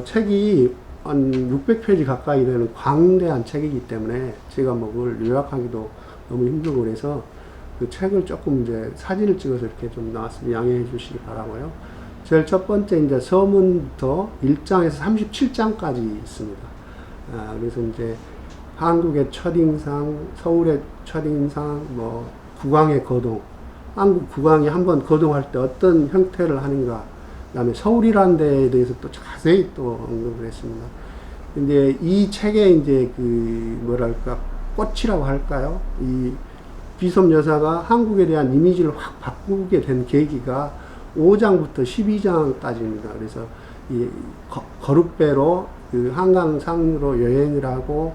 책이 한 600페이지 가까이 되는 광대한 책이기 때문에 제가 뭐 그걸 요약하기도 너무 힘들고 그래서 그 책을 조금 이제 사진을 찍어서 이렇게 좀 나왔으면 양해해 주시기 바라고요. 제일 첫 번째 이제 서문부터 1장에서 37장까지 있습니다. 그래서 이제 한국의 첫인상, 서울의 첫인상, 뭐 국왕의 거동, 한국 국왕이 한번 거동할 때 어떤 형태를 하는가, 그 다음에 서울이라는 데에 대해서 또 자세히 또 언급을 했습니다. 근데 이 책에 이제 그 뭐랄까 꽃이라고 할까요? 이 비숍 여사가 한국에 대한 이미지를 확 바꾸게 된 계기가 5장부터 12장까지입니다. 그래서 이 거룻배로 그 한강상으로 여행을 하고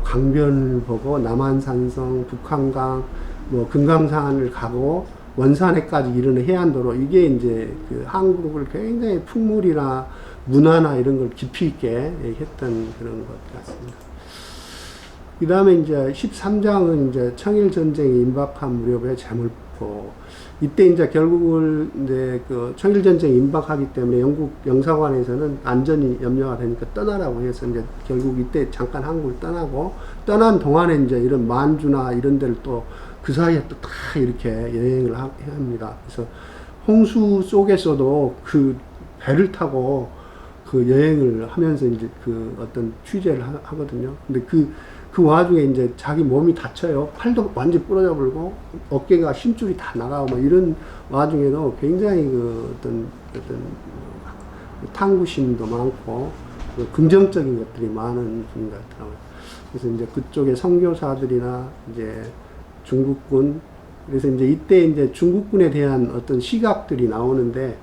강변을 보고 남한산성, 북한강, 뭐 금강산을 가고 원산에까지 이르는 해안도로, 이게 이제 그 한국을 굉장히 풍물이나 문화나 이런 걸 깊이 있게 했던 그런 것 같습니다. 그 다음에 이제 13장은 이제 청일전쟁이 임박한 무렵의 제물포. 이때 이제 결국을 이제 그 청일전쟁이 임박하기 때문에 영국 영사관에서는 안전이 염려가 되니까 떠나라고 해서 이제 결국 이때 잠깐 한국을 떠나고, 떠난 동안에 이제 이런 만주나 이런 데를 또 그 사이에 또 다 이렇게 여행을 합니다. 그래서 홍수 속에서도 그 배를 타고 그 여행을 하면서 이제 그 어떤 취재를 하거든요. 근데 그 와중에 이제 자기 몸이 다쳐요. 팔도 완전히 부러져 버리고 어깨가 힘줄이 다 나가고 뭐 이런 와중에도 굉장히 그 어떤 탐구심도 많고 그 긍정적인 것들이 많은 분 같더라고요. 그래서 이제 그쪽에 선교사들이나 이제 중국군, 그래서 이제 이때 이제 중국군에 대한 어떤 시각들이 나오는데,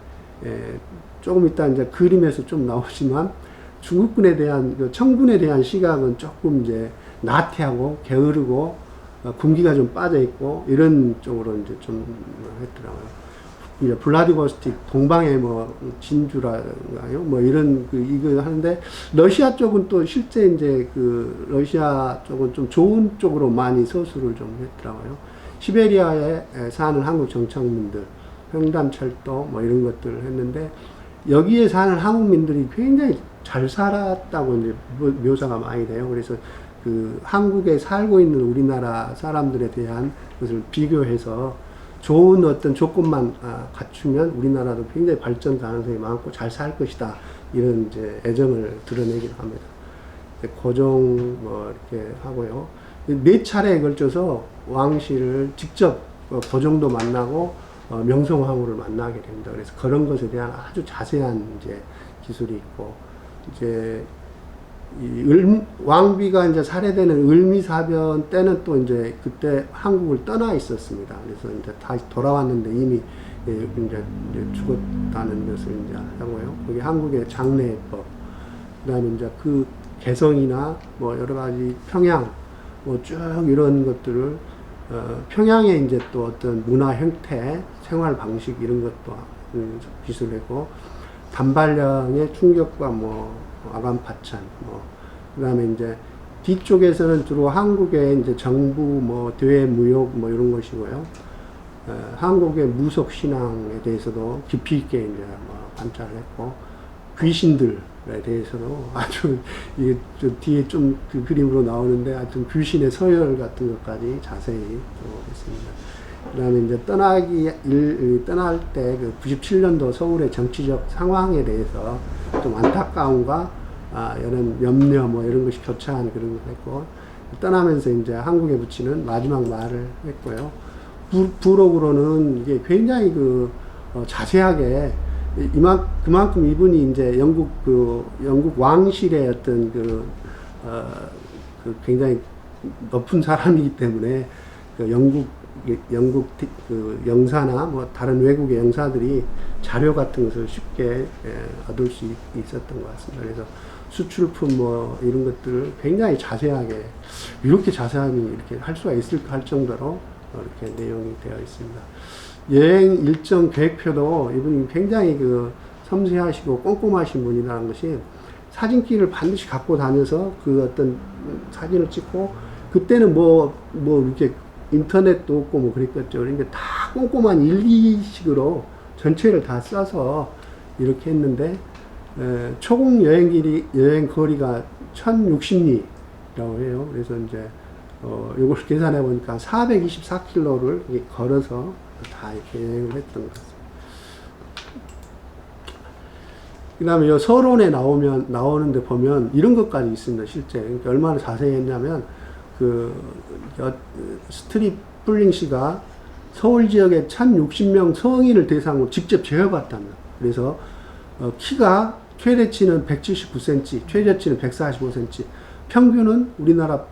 조금 이따 이제 그림에서 좀 나오지만 중국군에 대한 그 청군에 대한 시각은 조금 이제 나태하고 게으르고 군기가 좀 빠져 있고 이런 쪽으로 이제 좀 했더라고요. 이제 블라디보스틱 동방의 뭐 진주라가요, 뭐 이런 그 이거 하는데, 러시아 쪽은 또 실제 이제 그 러시아 쪽은 좀 좋은 쪽으로 많이 서술을 좀 했더라고요. 시베리아에 사는 한국 정착민들, 횡단철도 뭐 이런 것들을 했는데, 여기에 사는 한국민들이 굉장히 잘 살았다고 이제 묘사가 많이 돼요. 그래서 그 한국에 살고 있는 우리나라 사람들에 대한 것을 비교해서 좋은 어떤 조건만 갖추면 우리나라도 굉장히 발전 가능성이 많고 잘 살 것이다, 이런 이제 애정을 드러내기도 합니다. 고종 뭐 이렇게 하고요. 4차례에 걸쳐서 왕실을 직접 고종도 만나고 명성황후를 만나게 됩니다. 그래서 그런 것에 대한 아주 자세한 이제 기술이 있고, 이제 왕비가 이제 살해되는 을미사변 때는 또 이제 그때 한국을 떠나 있었습니다. 그래서 이제 다시 돌아왔는데 이미 이제 죽었다는 것을 이제 하고요. 거기 한국의 장례법, 그다음에 이제 그 개성이나 뭐 여러 가지 평양, 뭐 쭉 이런 것들을 평양의 이제 또 어떤 문화 형태, 생활 방식 이런 것도 기술했고, 단발령의 충격과 뭐 아간파찬, 뭐 그다음에 이제 뒤쪽에서는 주로 한국의 이제 정부 뭐 대외 무역 뭐 이런 것이고요. 한국의 무속 신앙에 대해서도 깊이 있게 이제 뭐 관찰을 했고, 귀신들에 대해서도 아주 이게 좀 뒤에 좀 그 그림으로 나오는데 하여튼 귀신의 서열 같은 것까지 자세히 했습니다. 그다음에 이제 떠날 때 그 97년도 서울의 정치적 상황에 대해서 좀 안타까움과 이런 염려 뭐 이런 것이 교차한 그런 걸 했고, 떠나면서 이제 한국에 붙이는 마지막 말을 했고요. 부록으로는 이게 굉장히 그 자세하게 그만큼 이분이 이제 영국 왕실의 어떤 그 굉장히 높은 사람이기 때문에 그 영국 그 영사나 뭐 다른 외국의 영사들이 자료 같은 것을 쉽게 얻을 수 있었던 것 같습니다. 그래서 수출품 뭐 이런 것들을 굉장히 자세하게, 이렇게 자세하게 이렇게 할 수가 있을까 할 정도로 이렇게 내용이 되어 있습니다. 여행 일정 계획표도 이분이 굉장히 그 섬세하시고 꼼꼼하신 분이라는 것이, 사진기를 반드시 갖고 다녀서 그 어떤 사진을 찍고, 그때는 뭐 이렇게 인터넷도 없고 뭐 그랬겠죠. 그러니까 다 꼼꼼한 일기식으로 전체를 다 써서 이렇게 했는데, 초공 여행 거리가 1060리라고 해요. 그래서 이제, 요걸 계산해 보니까 424km를 걸어서 다 이렇게 여행을 했던 것 같습니다. 그 다음에 요 서론에 나오는데 보면 이런 것까지 있습니다, 실제. 그러니까 얼마나 자세히 했냐면, 스트릿블링 씨가 서울 지역의 1060명 성인을 대상으로 직접 재어봤답니다. 그래서, 키가 최대치는 179cm, 최저치는 145cm, 평균은 우리나라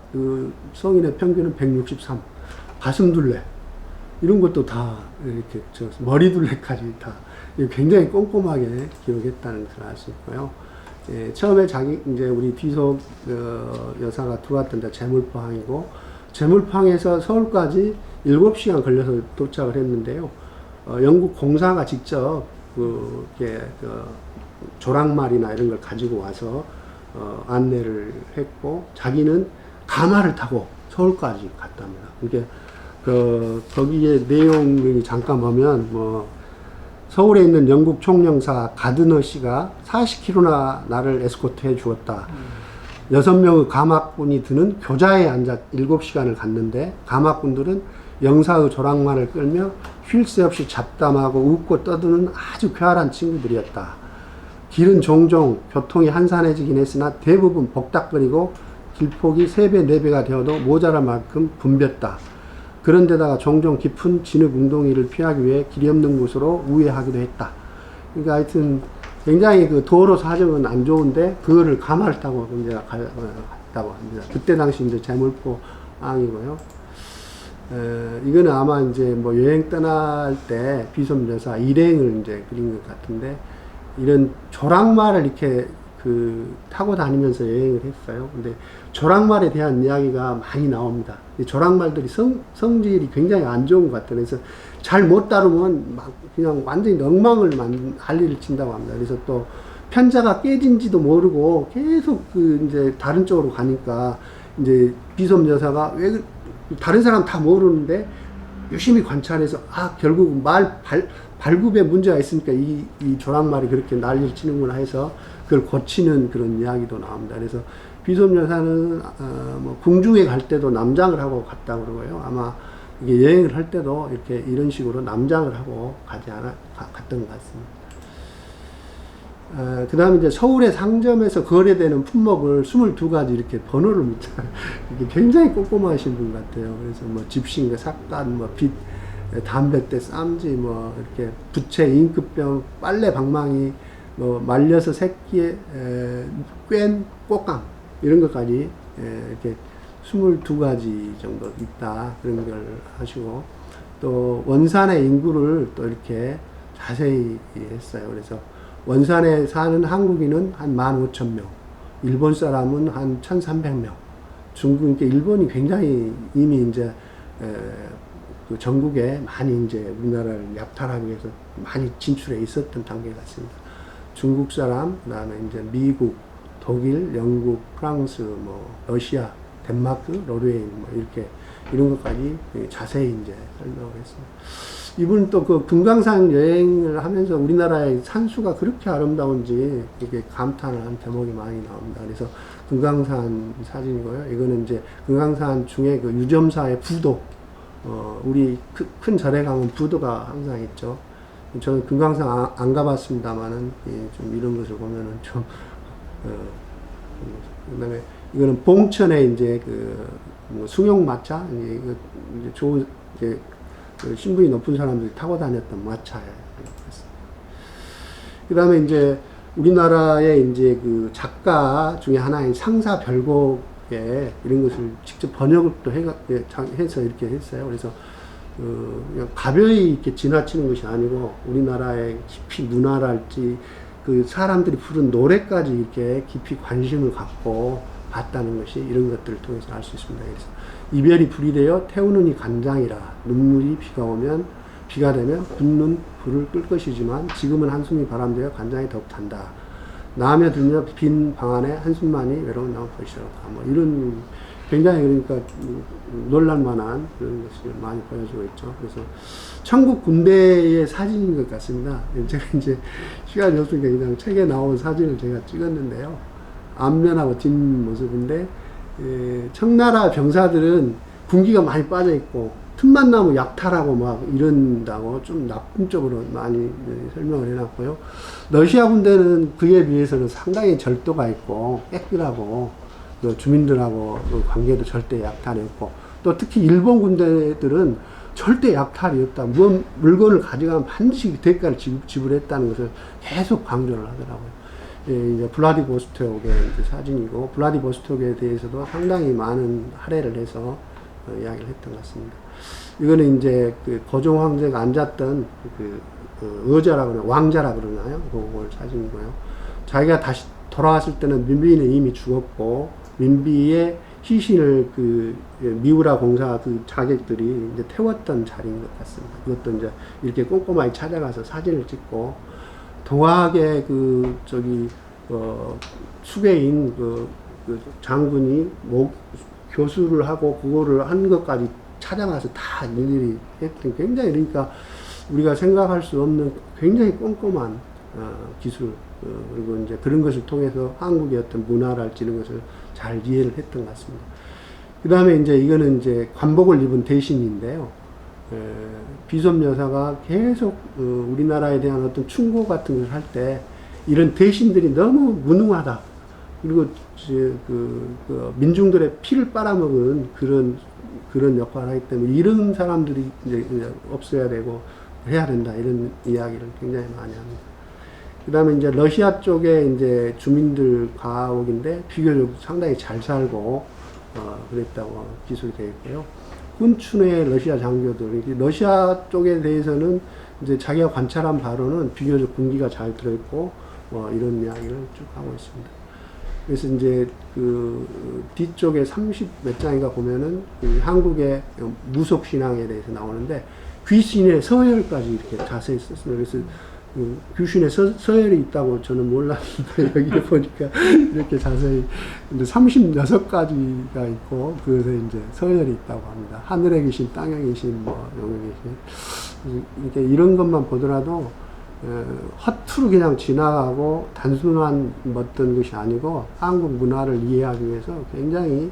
성인의 평균은 163, 가슴둘레, 이런 것도 다 이렇게 머리둘레까지 다 굉장히 꼼꼼하게 기록했다는 것을 알 수 있고요. 예, 처음에 이제 우리 비숍 여사가 들어왔던 데 제물포항이고, 제물포항에서 서울까지 7시간 걸려서 도착을 했는데요. 영국 공사가 직접 조랑말이나 이런 걸 가지고 와서 안내를 했고, 자기는 가마를 타고 서울까지 갔답니다. 그러니까 거기에 내용을 잠깐 보면 서울에 있는 영국 총영사 가드너 씨가 40km나 나를 에스코트 해 주었다. 6명의 가마꾼이 드는 교자에 앉아 7시간을 갔는데, 가마꾼들은 영사의 조랑말을 끌며 쉴 새 없이 잡담하고 웃고 떠드는 아주 쾌활한 친구들이었다. 길은 종종 교통이 한산해지긴 했으나 대부분 복닥거리고 길폭이 3배, 4배가 되어도 모자랄 만큼 붐볐다. 그런데다가 종종 깊은 진흙 웅덩이를 피하기 위해 길이 없는 곳으로 우회하기도 했다. 그러니까 하여튼 굉장히 도로 사정은 안 좋은데 그거를 가마를 타고 이제 갔다고 합니다. 그때 당시 이제 제물포항이고요. 이거는 아마 이제 여행 떠날 때 비숍 여사 일행을 이제 그린 것 같은데, 이런 조랑말을 이렇게 타고 다니면서 여행을 했어요. 근데 조랑말에 대한 이야기가 많이 나옵니다. 조랑말들이 성질이 굉장히 안 좋은 것 같아요. 그래서 잘 못 다루면 막 그냥 완전히 엉망을 난리를 친다고 합니다. 그래서 또 편자가 깨진지도 모르고 계속 이제 다른 쪽으로 가니까 이제 비숍 여사가 왜 다른 사람 다 모르는데 유심히 관찰해서 결국 발굽에 문제가 있으니까 이 조랑말이 그렇게 난리를 치는구나 해서 그걸 고치는 그런 이야기도 나옵니다. 그래서 비숍 여사는 궁중에 갈 때도 남장을 하고 갔다 그러고요. 아마 이게 여행을 할 때도 이렇게 이런 식으로 남장을 하고 갔던 것 같습니다. 그 다음에 이제 서울의 상점에서 거래되는 품목을 22가지 이렇게 번호를 묻잖아요. 이게 굉장히 꼼꼼하신 분 같아요. 그래서 집신과 삭간, 빛, 담뱃대, 쌈지, 이렇게 부채, 잉크병, 빨래 방망이, 말려서 새끼에 꽌, 꽃감, 이런 것까지 이렇게 22가지 정도 있다. 그런 걸 하시고, 또 원산의 인구를 또 이렇게 자세히 했어요. 그래서 원산에 사는 한국인은 한 15,000명, 일본 사람은 한 1,300명, 중국, 일본이 굉장히 이미 이제, 전국에 많이 이제 우리나라를 약탈하기 위해서 많이 진출해 있었던 단계 같습니다. 중국 사람, 그 다음에 이제 미국, 독일, 영국, 프랑스, 러시아, 덴마크, 노르웨이, 이렇게, 이런 것까지 자세히 이제 설명을 했습니다. 이분은 또 금강산 여행을 하면서 우리나라의 산수가 그렇게 아름다운지 이게 감탄을 한 대목이 많이 나옵니다. 그래서 금강산 사진이고요. 이거는 이제 금강산 중에 유점사의 부도, 우리 큰 절에 가면 부도가 항상 있죠. 저는 금강산 안 가봤습니다만은, 좀 이런 것을 보면은 좀, 그 다음에 이거는 봉천에 이제 숭늉마차, 이제 좋은, 이제 신분이 높은 사람들이 타고 다녔던 마차예요. 그 다음에 이제 우리나라의 이제 작가 중에 하나인 상사별곡에 이런 것을 직접 번역을 또 해서 이렇게 했어요. 그래서 그냥 가벼이 이렇게 지나치는 것이 아니고 우리나라의 깊이 문화랄지 사람들이 부른 노래까지 이렇게 깊이 관심을 갖고 봤다는 것이 이런 것들을 통해서 알 수 있습니다. 그래서 이별이 불이 되어 태우는 이 간장이라 눈물이 비가 되면 붓는 불을 끌 것이지만 지금은 한숨이 바람되어 간장이 더욱 단다. 나며 들며 빈 방 안에 한숨만이 외로운 나무 것이로다. 이런 굉장히 그러니까 놀랄만한 그런 것이 많이 보여지고 있죠. 그래서 천국 군대의 사진인 것 같습니다. 제가 이제 시간이 없으니까 그냥 책에 나온 사진을 제가 찍었는데요. 앞면하고 뒷모습인데, 청나라 병사들은 군기가 많이 빠져 있고 틈만 나면 약탈하고 막 이런다고 좀 나쁜 쪽으로 많이 설명을 해놨고요. 러시아 군대는 그에 비해서는 상당히 절도가 있고 깨끗하고 주민들하고 관계도 절대 약탈이 없고, 또 특히 일본 군대들은 절대 약탈이 없다. 물건을 가져가면 반드시 대가를 지불했다는 것을 계속 강조를 하더라고요. 예, 이제 블라디보스톡의 이제 사진이고, 블라디보스톡에 대해서도 상당히 많은 할애를 해서 이야기를 했던 것 같습니다. 이거는 이제 그 고종 황제가 앉았던 의자라 그러나 왕자라 그러나요? 그걸 사진이고요. 자기가 다시 돌아왔을 때는 민비는 이미 죽었고, 민비의 시신을 미우라 공사 자객들이 이제 태웠던 자리인 것 같습니다. 그것도 이제 이렇게 꼼꼼하게 찾아가서 사진을 찍고, 동학의 수괴인 장군이 교수를 하고 그거를 한 것까지 찾아가서 다 일일이 했던, 굉장히 그러니까 우리가 생각할 수 없는 굉장히 꼼꼼한 기술, 그리고 이제 그런 것을 통해서 한국의 어떤 문화랄지 이런 것을 잘 이해를 했던 것 같습니다. 그 다음에 이제 이거는 이제 관복을 입은 대신인데요. 비숍 여사가 계속 우리나라에 대한 어떤 충고 같은 걸 할 때 이런 대신들이 너무 무능하다. 그리고 민중들의 피를 빨아먹은 그런 역할을 하기 때문에 이런 사람들이 이제 없어야 되고 해야 된다. 이런 이야기를 굉장히 많이 합니다. 그 다음에 이제 러시아 쪽에 이제 주민들 가옥인데 비교적 상당히 잘 살고, 그랬다고 기술이 되어 있고요. 훈춘의 러시아 장교들, 러시아 쪽에 대해서는 이제 자기가 관찰한 바로는 비교적 군기가 잘 들어있고, 이런 이야기를 쭉 하고 있습니다. 그래서 이제 뒤쪽에 30 몇 장인가 보면은 한국의 무속신앙에 대해서 나오는데, 귀신의 서열까지 이렇게 자세히 썼습니다. 그래서 귀신의 서열이 있다고 저는 몰랐는데, 여기 보니까 이렇게 자세히 36가지가 있고, 그것에 이제 서열이 있다고 합니다. 하늘에 계신, 땅에 계신, 영에 계신. 이렇게 이런 것만 보더라도, 허투루 그냥 지나가고 단순한 어떤 것이 아니고 한국 문화를 이해하기 위해서 굉장히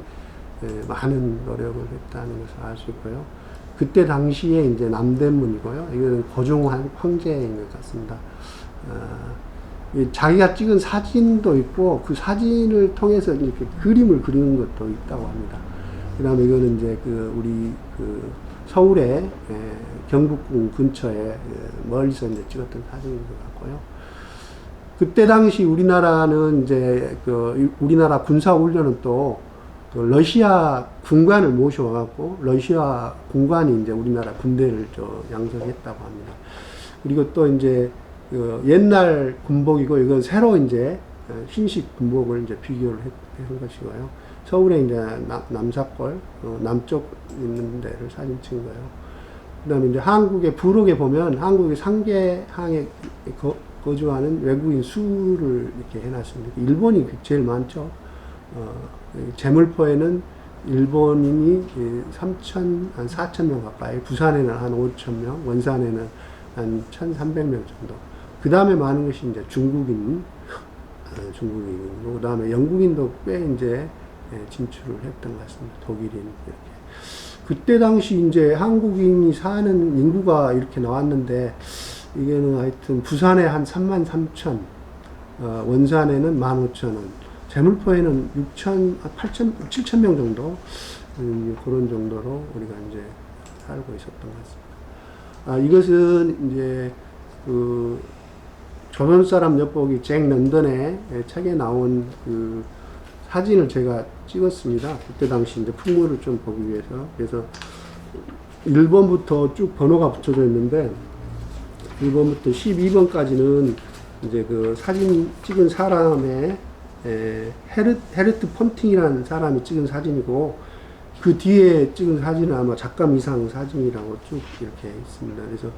많은 노력을 했다는 것을 알 수 있고요. 그때 당시에 이제 남대문이고요. 이거는 고종 황제인 것 같습니다. 자기가 찍은 사진도 있고 그 사진을 통해서 이렇게 그림을 그리는 것도 있다고 합니다. 그 다음에 이거는 이제 우리 서울의 경복궁 근처에 멀리서 이제 찍었던 사진인 것 같고요. 그때 당시 우리나라는 이제 우리나라 군사훈련은 또 러시아 군관을 모셔와갖고 러시아 군관이 이제 우리나라 군대를 양성했다고 합니다. 그리고 또 이제 옛날 군복이고 이건 새로 이제 신식 군복을 이제 비교를 한 것이고요. 서울에 이제 남사골 남쪽 있는 데를 사진 찍은 거예요. 그다음에 이제 한국의 부록에 보면 한국의 상계항에 거주하는 외국인 수를 이렇게 해놨습니다. 일본이 제일 많죠. 제물포에는 일본인이 4,000명 가까이, 부산에는 한 5,000명, 원산에는 한 1,300명 정도. 그 다음에 많은 것이 이제 중국인이고, 그 다음에 영국인도 꽤 이제 진출을 했던 것 같습니다. 독일인, 이렇게. 그때 당시 이제 한국인이 사는 인구가 이렇게 나왔는데, 이게는 하여튼 부산에 한 33,000, 원산에는 15,000원, 제물포에는 7,000명 정도, 그런 정도로 우리가 이제 살고 있었던 것 같습니다. 이것은 이제 조선 사람 엿보기 잭 런던의 책에 나온 사진을 제가 찍었습니다. 그때 당시 이제 풍물을 좀 보기 위해서. 그래서 1번부터 쭉 번호가 붙여져 있는데, 1번부터 12번까지는 이제 사진 찍은 사람의 헤르트 폰팅이라는 사람이 찍은 사진이고, 그 뒤에 찍은 사진은 아마 작감 이상 사진이라고 쭉 이렇게 있습니다. 그래서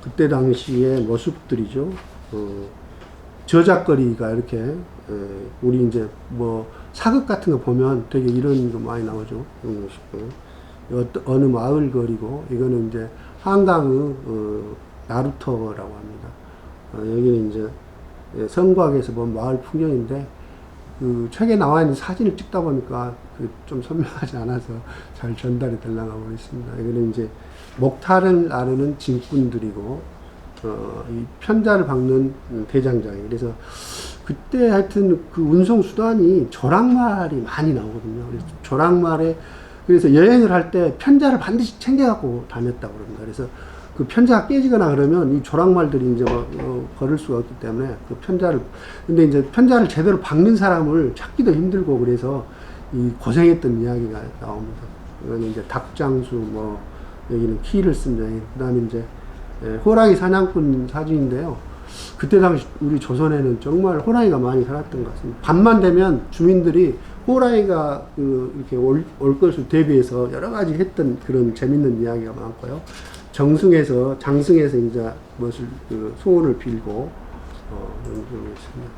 그때 당시의 모습들이죠. 저작거리가 이렇게 우리 이제 사극 같은 거 보면 되게 이런 거 많이 나오죠. 어느 마을 거리고, 이거는 이제 한강의 나루터라고 합니다. 여기는 이제 성곽에서 본 마을 풍경인데, 그 책에 나와 있는 사진을 찍다 보니까 그 좀 선명하지 않아서 잘 전달이 되려고 모르겠습니다. 이거는 이제 목탈을 나르는 진꾼들이고, 이 편자를 박는 대장장이. 그래서 그때 하여튼 그 운송 수단이 조랑말이 많이 나오거든요. 그래서 조랑말에, 그래서 여행을 할 때 편자를 반드시 챙겨갖고 다녔다고 그럽니다. 그래서 그 편자가 깨지거나 그러면 이 조랑말들이 이제 걸을 수가 없기 때문에 그 편자를, 근데 이제 편자를 제대로 박는 사람을 찾기도 힘들고, 그래서 이 고생했던 이야기가 나옵니다. 이거는 이제 닭장수, 뭐, 여기는 키를 쓴 여행, 그 다음에 이제 호랑이 사냥꾼 사진인데요. 그때 당시 우리 조선에는 정말 호랑이가 많이 살았던 것 같습니다. 밤만 되면 주민들이 호랑이가 이렇게 올 것을 대비해서 여러 가지 했던 그런 재밌는 이야기가 많고요. 장승에서 이제 무엇을, 소원을 빌고, 그러고 있습니다.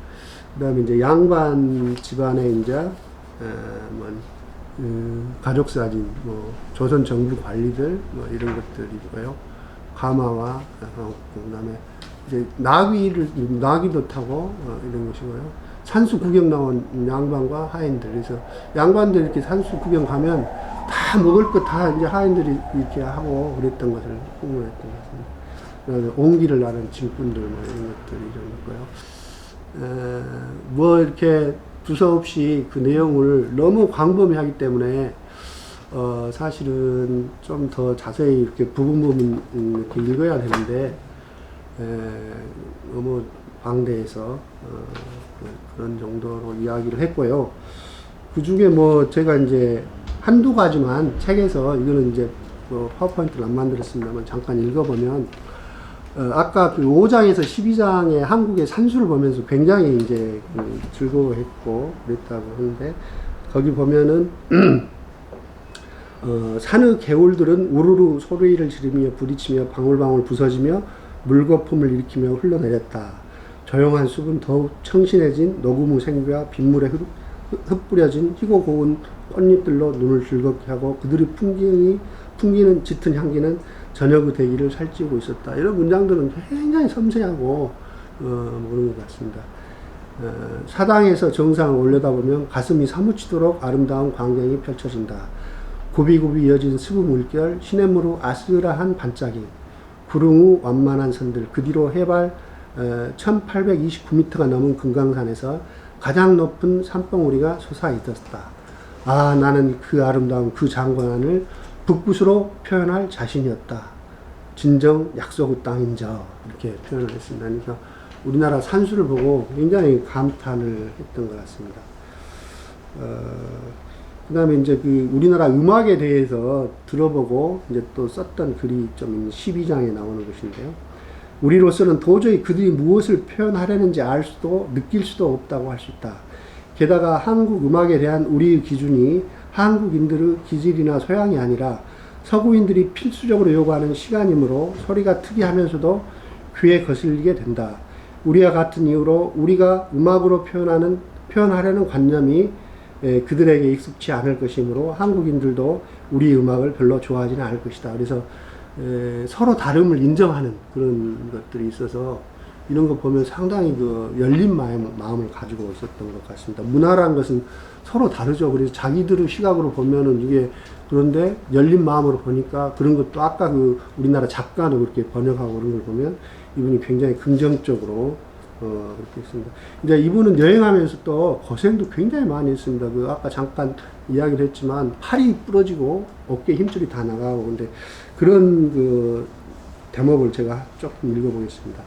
그 다음에 이제 양반 집안에 이제, 가족 사진, 뭐, 조선 정부 관리들, 뭐, 이런 것들이고요. 가마와, 그 다음에 이제 나귀도 타고, 이런 것이고요. 산수 구경 나온 양반과 하인들. 그래서 양반들 이렇게 산수 구경 가면 다 먹을 거 다 이제 하인들이 이렇게 하고 그랬던 것을 풍문했던 것 같습니다. 그다음에 옹기를 나는 진꾼들, 뭐 이런 것들이 이런 거고요. 뭐 이렇게 두서없이 그 내용을 너무 광범위하기 때문에 사실은 좀 더 자세히 이렇게 부분 이렇게 읽어야 되는데, 너무 방대해서 그런 정도로 이야기를 했고요. 그 중에 뭐 제가 이제 한두 가지만 책에서, 이거는 이제 뭐 파워포인트를 안 만들었습니다만 잠깐 읽어보면, 아까 그 5장에서 12장의 한국의 산수를 보면서 굉장히 이제 즐거워했고 그랬다고 하는데, 거기 보면은 산의 개울들은 우르르 소리를 지르며 부딪히며 방울방울 부서지며 물거품을 일으키며 흘러내렸다. 조용한 숲은 더욱 청신해진 녹으무 생기와 빗물에 흩뿌려진 희고 고운 꽃잎들로 눈을 즐겁게 하고, 그들의 풍기는 짙은 향기는 저녁의 대기를 살찌우고 있었다. 이런 문장들은 굉장히 섬세하고 그런 것 같습니다. 사당에서 정상을 올려다보면 가슴이 사무치도록 아름다운 광경이 펼쳐진다. 굽이굽이 이어진 스부 물결, 시냇물의 아스라한 반짝임, 구릉 후 완만한 선들, 그 뒤로 해발 1829m가 넘은 금강산에서 가장 높은 산봉우리가 솟아있었다. 아, 나는 그 아름다운 그 장관을 북붓으로 표현할 자신이 없다. 진정 약속의 땅인저, 이렇게 표현을 했습니다. 그래서 우리나라 산수를 보고 굉장히 감탄을 했던 것 같습니다. 그 다음에 이제 그 우리나라 음악에 대해서 들어보고 이제 또 썼던 글이 좀 12장에 나오는 것인데요. 우리로서는 도저히 그들이 무엇을 표현하려는지 알 수도 느낄 수도 없다고 할 수 있다. 게다가 한국 음악에 대한 우리의 기준이 한국인들의 기질이나 소양이 아니라 서구인들이 필수적으로 요구하는 시간이므로 소리가 특이하면서도 귀에 거슬리게 된다. 우리와 같은 이유로 우리가 음악으로 표현하려는 관념이 그들에게 익숙치 않을 것이므로 한국인들도 우리 음악을 별로 좋아하지는 않을 것이다. 그래서 서로 다름을 인정하는 그런 것들이 있어서 이런 거 보면 상당히 그 열린 마음을 가지고 있었던 것 같습니다. 문화라는 것은 서로 다르죠. 그래서 자기들의 시각으로 보면은 이게, 그런데 열린 마음으로 보니까 그런 것도 아까 그 우리나라 작가는 그렇게 번역하고 그런 걸 보면 이분이 굉장히 긍정적으로 그렇게 했습니다. 이제 이분은 여행하면서 또 고생도 굉장히 많이 했습니다. 그 아까 잠깐 이야기를 했지만 팔이 부러지고 어깨 힘줄이 다 나가고, 근데 그런 그 대목을 제가 조금 읽어보겠습니다.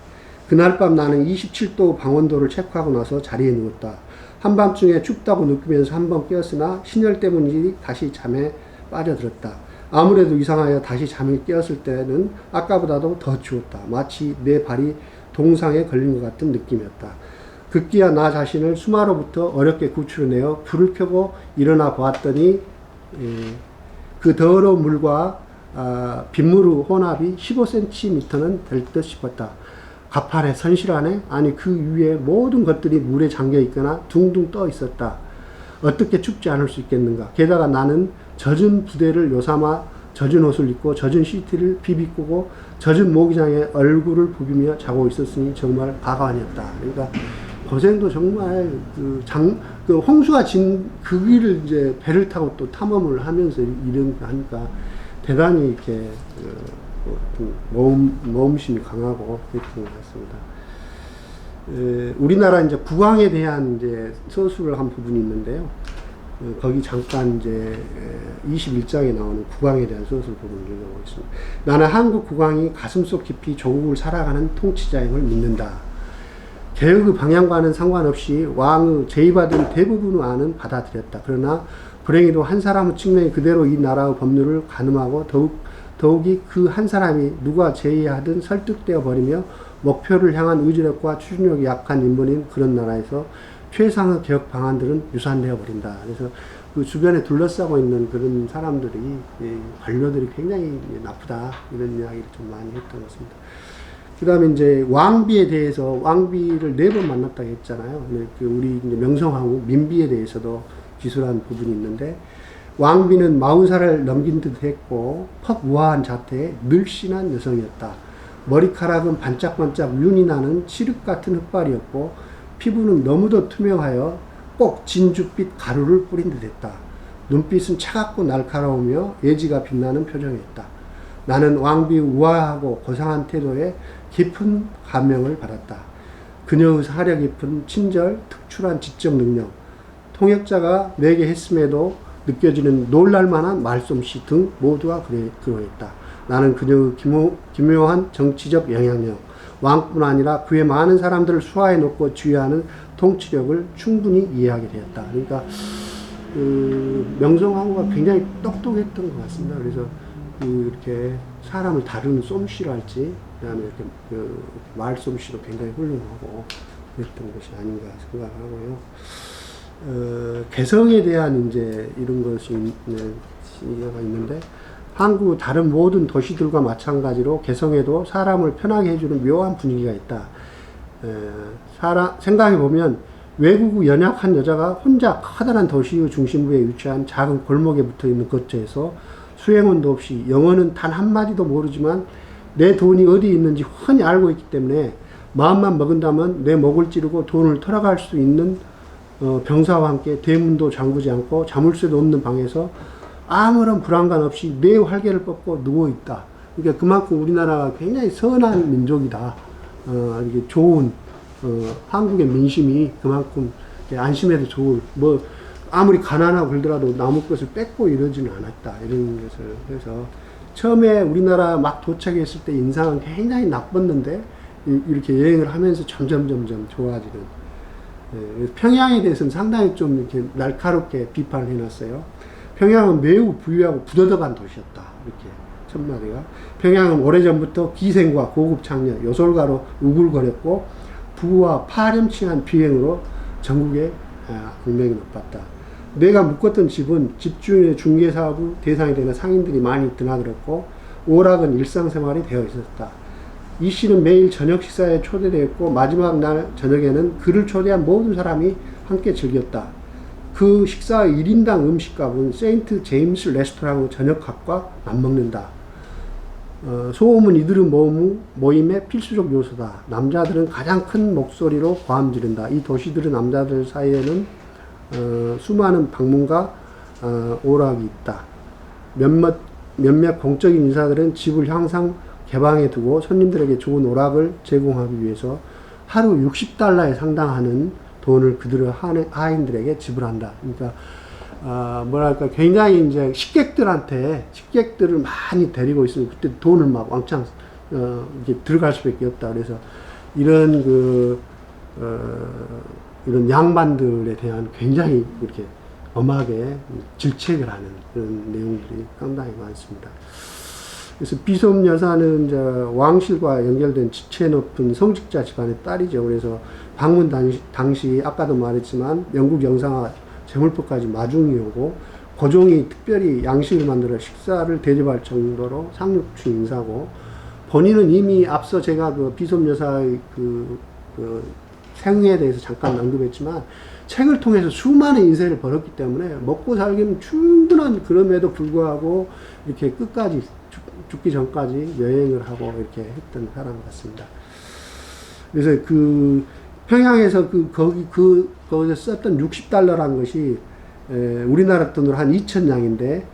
그날 밤 나는 27도 방온도를 체크하고 나서 자리에 누웠다. 한밤중에 춥다고 느끼면서 한번 깨었으나 신열 때문인지 다시 잠에 빠져들었다. 아무래도 이상하여 다시 잠이 깨었을 때는 아까보다도 더 추웠다. 마치 내 발이 동상에 걸린 것 같은 느낌이었다. 급기야 나 자신을 수마로부터 어렵게 구출해내어 불을 켜고 일어나 보았더니 그 더러운 물과 빗물의 혼합이 15cm는 될 듯 싶었다. 가판에 선실하네? 아니 그 위에 모든 것들이 물에 잠겨 있거나 둥둥 떠 있었다. 어떻게 춥지 않을 수 있겠는가. 게다가 나는 젖은 부대를 요삼아 젖은 옷을 입고 젖은 시트를 비비꾸고 젖은 모기장에 얼굴을 부비며 자고 있었으니 정말 가관이었다. 그러니까 고생도 정말 그 홍수가 진 그 길을 이제 배를 타고 또 탐험을 하면서 이런 거 하니까 대단히 이렇게 모험심이 강하고 그랬던 것 같습니다. 우리나라 이제 국왕에 대한 이제 서술을 한 부분이 있는데요. 거기 잠깐 이제 21장에 나오는 국왕에 대한 서술 부분을 읽어보겠습니다. 나는 한국 국왕이 가슴속 깊이 조국을 살아가는 통치자임을 믿는다. 개혁의 방향과는 상관없이 왕의 제의받은 대부분의 안은 받아들였다. 그러나 불행히도 한 사람의 측면이 그대로 이 나라의 법률을 가늠하고 더욱이 그 한 사람이 누가 제의하든 설득되어 버리며 목표를 향한 의지력과 추진력이 약한 인물인 그런 나라에서 최상의 개혁 방안들은 유산되어 버린다. 그래서 그 주변에 둘러싸고 있는 그런 사람들이, 관료들이 굉장히 나쁘다. 이런 이야기를 좀 많이 했던 것 같습니다. 그 다음에 이제 왕비에 대해서, 왕비를 4번 만났다고 했잖아요. 우리 이제 명성황후 민비에 대해서도 기술한 부분이 있는데, 왕비는 40살을 넘긴 듯 했고, 퍽 우아한 자태에 늘씬한 여성이었다. 머리카락은 반짝반짝 윤이 나는 칠흑 같은 흑발이었고, 피부는 너무도 투명하여 꼭 진주빛 가루를 뿌린 듯 했다. 눈빛은 차갑고 날카로우며 예지가 빛나는 표정이었다. 나는 왕비의 우아하고 고상한 태도에 깊은 감명을 받았다. 그녀의 사려 깊은 친절, 특출한 지적 능력, 통역자가 내게 했음에도 느껴지는 놀랄만한 말솜씨 등 모두가 그러했다. 나는 그녀의 기묘한 정치적 영향력, 왕뿐 아니라 그의 많은 사람들을 수하에 놓고 지휘하는 통치력을 충분히 이해하게 되었다. 그러니까 명성황후가 굉장히 똑똑했던 것 같습니다. 그래서 이렇게 사람을 다루는 솜씨랄지, 그다음에 이렇게 말솜씨도 굉장히 훌륭하고 그랬던 것이 아닌가 생각하고요. 개성에 대한 이제 이런 것이 있는데, 한국 다른 모든 도시들과 마찬가지로 개성에도 사람을 편하게 해주는 묘한 분위기가 있다. 생각해보면 외국의 연약한 여자가 혼자 커다란 도시의 중심부에 위치한 작은 골목에 붙어있는 거처에서 수행원도 없이 영어는 단 한마디도 모르지만 내 돈이 어디 있는지 훤히 알고 있기 때문에 마음만 먹은다면 내 목을 찌르고 돈을 털어갈 수 있는 병사와 함께 대문도 잠그지 않고 자물쇠도 없는 방에서 아무런 불안감 없이 내 활개를 뻗고 누워있다. 그러니까 그만큼 우리나라가 굉장히 선한 민족이다. 이렇게 좋은, 한국의 민심이 그만큼 안심해도 좋을, 아무리 가난하고 그러더라도 남의 것을 뺏고 이러지는 않았다. 이런 것을 해서 처음에 우리나라 막 도착했을 때 인상은 굉장히 나빴는데 이렇게 여행을 하면서 점점 좋아지는. 평양에 대해서는 상당히 좀 이렇게 날카롭게 비판을 해놨어요. 평양은 매우 부유하고 부더덕한 도시였다. 이렇게 첫 마디가. 평양은 오래전부터 기생과 고급 창녀, 요술가로 우글거렸고 부와 파렴치한 비행으로 전국에 악명이 높았다. 내가 묵었던 집은 집주인의 중개사업의 대상이 되는 상인들이 많이 드나들었고 오락은 일상생활이 되어 있었다. 이 씨는 매일 저녁 식사에 초대되었고 마지막 날 저녁에는 그를 초대한 모든 사람이 함께 즐겼다. 그 식사의 1인당 음식값은 세인트 제임스 레스토랑의 저녁값과 맞먹는다. 소음은 이들의 모임의 필수적 요소다. 남자들은 가장 큰 목소리로 고함 지른다. 이 도시들의 남자들 사이에는 수많은 방문가 오락이 있다. 몇몇 공적인 인사들은 집을 항상 개방해 두고 손님들에게 좋은 오락을 제공하기 위해서 하루 60달러에 상당하는 돈을 그들의 하인들에게 지불한다. 그러니까 뭐랄까 굉장히 이제 식객들을 많이 데리고 있으면 그때 돈을 막 왕창 이렇게 들어갈 수밖에 없다. 그래서 이런 이런 양반들에 대한 굉장히 이렇게 엄하게 질책을 하는 그런 내용들이 상당히 많습니다. 그래서 비솜 여사는 이제 왕실과 연결된 지체 높은 성직자 집안의 딸이죠. 그래서 방문 당시 아까도 말했지만 영국 영상과 재물포까지 마중이 오고 고종이 특별히 양식을 만들어 식사를 대접할 정도로 상륙추 인사고, 본인은 이미 앞서 제가 그 비솜 여사의 그 생에 대해서 잠깐 언급했지만 책을 통해서 수많은 인생을 벌었기 때문에 먹고 살기는 충분한, 그럼에도 불구하고 이렇게 끝까지 죽기 전까지 여행을 하고 이렇게 했던 사람 같습니다. 그래서 그 평양에서 거기서 썼던 $60라는 것이 우리나라 돈으로 한 2,000냥인데